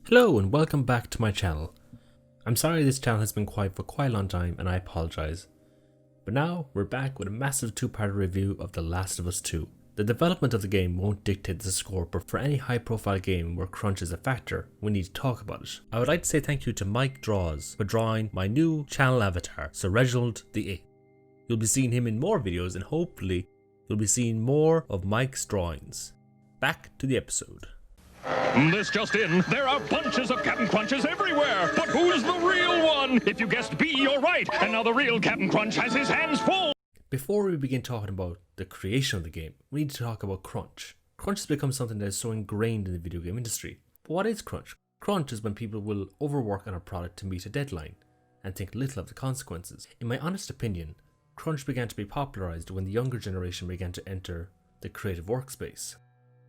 Hello and welcome back to my channel. I'm sorry this channel has been quiet for quite a long time and I apologise. But now we're back with a massive two-part review of The Last of Us 2. The development of the game won't dictate the score, but for any high profile game where crunch is a factor, we need to talk about it. I would like to say thank you to Mike Draws for drawing my new channel avatar, Sir Reginald the 8th. You'll be seeing him in more videos and hopefully you'll be seeing more of Mike's drawings. Back to the episode. This just in, there are bunches of Captain Crunches everywhere, but who's the real one? If you guessed B, you're right, and now the real Captain Crunch has his hands full. Before we begin talking about the creation of the game, we need to talk about crunch. Crunch has become something that is so ingrained in the video game industry. But what is crunch? Crunch is when people will overwork on a product to meet a deadline and think little of the consequences. In my honest opinion, crunch began to be popularized when the younger generation began to enter the creative workspace.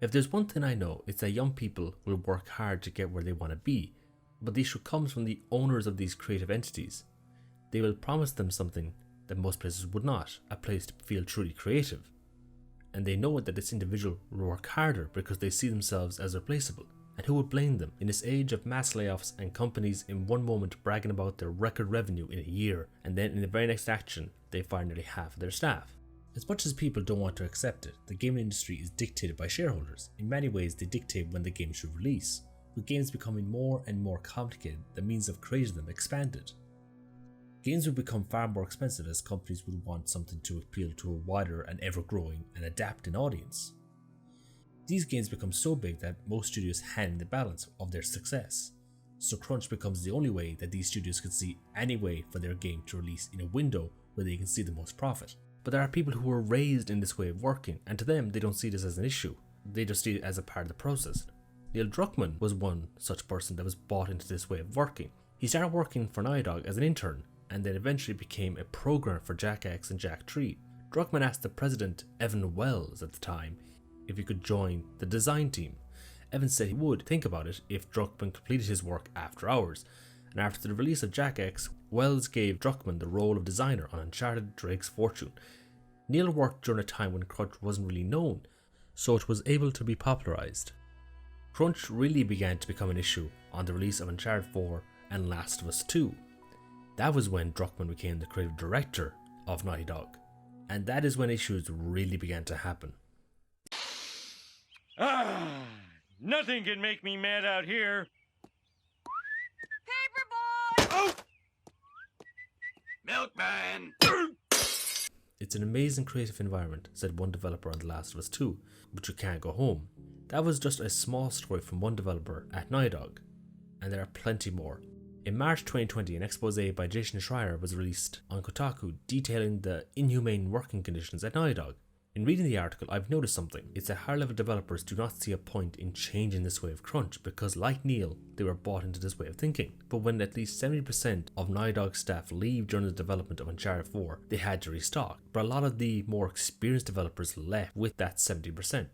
If there's one thing I know, it's that young people will work hard to get where they want to be, but the issue comes from the owners of these creative entities. They will promise them something that most places would not, a place to feel truly creative. And they know that this individual will work harder because they see themselves as replaceable. And who would blame them in this age of mass layoffs and companies in one moment bragging about their record revenue in a year, and then in the very next action they fire nearly half of their staff? As much as people don't want to accept it, the gaming industry is dictated by shareholders. In many ways, they dictate when the game should release. With games becoming more and more complicated, the means of creating them expanded. Games would become far more expensive as companies would want something to appeal to a wider and ever-growing and adapting audience. These games become so big that most studios hand in the balance of their success. So crunch becomes the only way that these studios can see any way for their game to release in a window where they can see the most profit. But there are people who were raised in this way of working, and to them they don't see this as an issue. They just see it as a part of the process. Neil Druckmann was one such person that was bought into this way of working. He started working for Naughty Dog as an intern, and then eventually became a programmer for Jak X and Jak 3. Druckmann asked the president, Evan Wells at the time, if he could join the design team. Evan said he would think about it if Druckmann completed his work after hours, and after the release of Jak X, Wells gave Druckmann the role of designer on Uncharted Drake's Fortune. Neil worked during a time when crunch wasn't really known, so it was able to be popularized. Crunch really began to become an issue on the release of Uncharted 4 and Last of Us 2. That was when Druckmann became the creative director of Naughty Dog, and that is when issues really began to happen. Nothing can make me mad out here. Paperboy! Oh! Milkman! It's an amazing creative environment, said one developer on The Last of Us 2, but you can't go home. That was just a small story from one developer at Naughty Dog, and there are plenty more. In March 2020, an expose by Jason Schreier was released on Kotaku detailing the inhumane working conditions at Naughty Dog. In reading the article, I've noticed something. It's that higher level developers do not see a point in changing this way of crunch because, like Neil, they were bought into this way of thinking. But when at least 70% of Naughty Dog staff leave during the development of Uncharted 4, they had to restock. But a lot of the more experienced developers left with that 70%.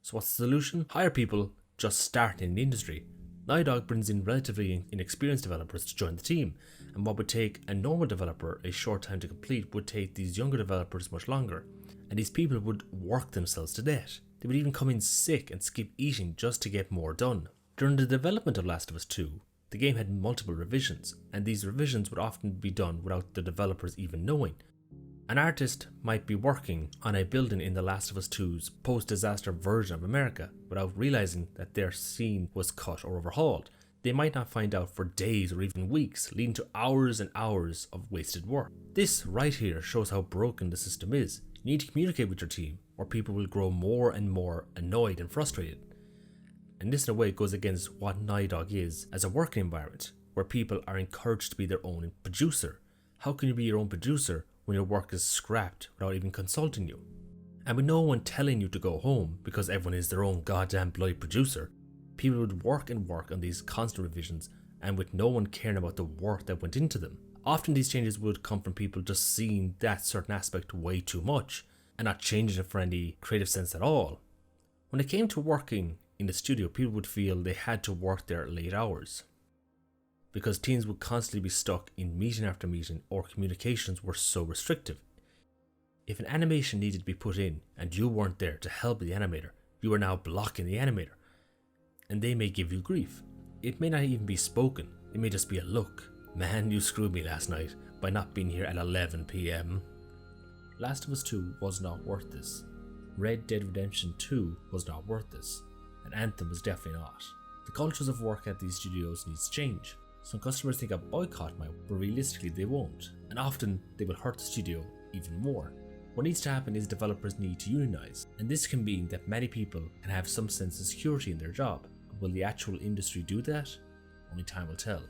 So what's the solution? Hire people just starting in the industry. Naughty Dog brings in relatively inexperienced developers to join the team, and what would take a normal developer a short time to complete would take these younger developers much longer. And these people would work themselves to death. They would even come in sick and skip eating just to get more done. During the development of Last of Us 2, the game had multiple revisions, and these revisions would often be done without the developers even knowing. An artist might be working on a building in The Last of Us 2's post-disaster version of America without realizing that their scene was cut or overhauled. They might not find out for days or even weeks, leading to hours and hours of wasted work. This right here shows how broken the system is. You need to communicate with your team, or people will grow more and more annoyed and frustrated. And this in a way goes against what Naughty Dog is as a working environment, where people are encouraged to be their own producer. How can you be your own producer when your work is scrapped without even consulting you? And with no one telling you to go home because everyone is their own goddamn bloody producer, people would work and work on these constant revisions and with no one caring about the work that went into them. Often these changes would come from people just seeing that certain aspect way too much and not changing it for any creative sense at all. When it came to working in the studio, people would feel they had to work there at late hours because teams would constantly be stuck in meeting after meeting or communications were so restrictive. If an animation needed to be put in and you weren't there to help the animator, you are now blocking the animator, and they may give you grief. it may not even be spoken, it may just be a look. Man, you screwed me last night by not being here at 11 PM. Last of Us 2 was not worth this. Red Dead Redemption 2 was not worth this. And Anthem was definitely not. The cultures of work at these studios needs to change. Some customers think a boycott might, but realistically they won't. And often they will hurt the studio even more. What needs to happen is developers need to unionize, and this can mean that many people can have some sense of security in their job. But will the actual industry do that? Only time will tell.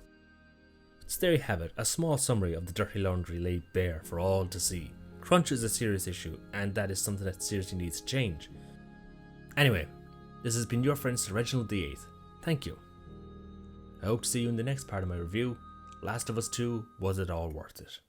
So there you have it, a small summary of the dirty laundry laid bare for all to see. Crunch is a serious issue, and that is something that seriously needs to change. Anyway, this has been your friend Sir Reginald VIII. Thank you. I hope to see you in the next part of my review. Last of Us 2, was it all worth it?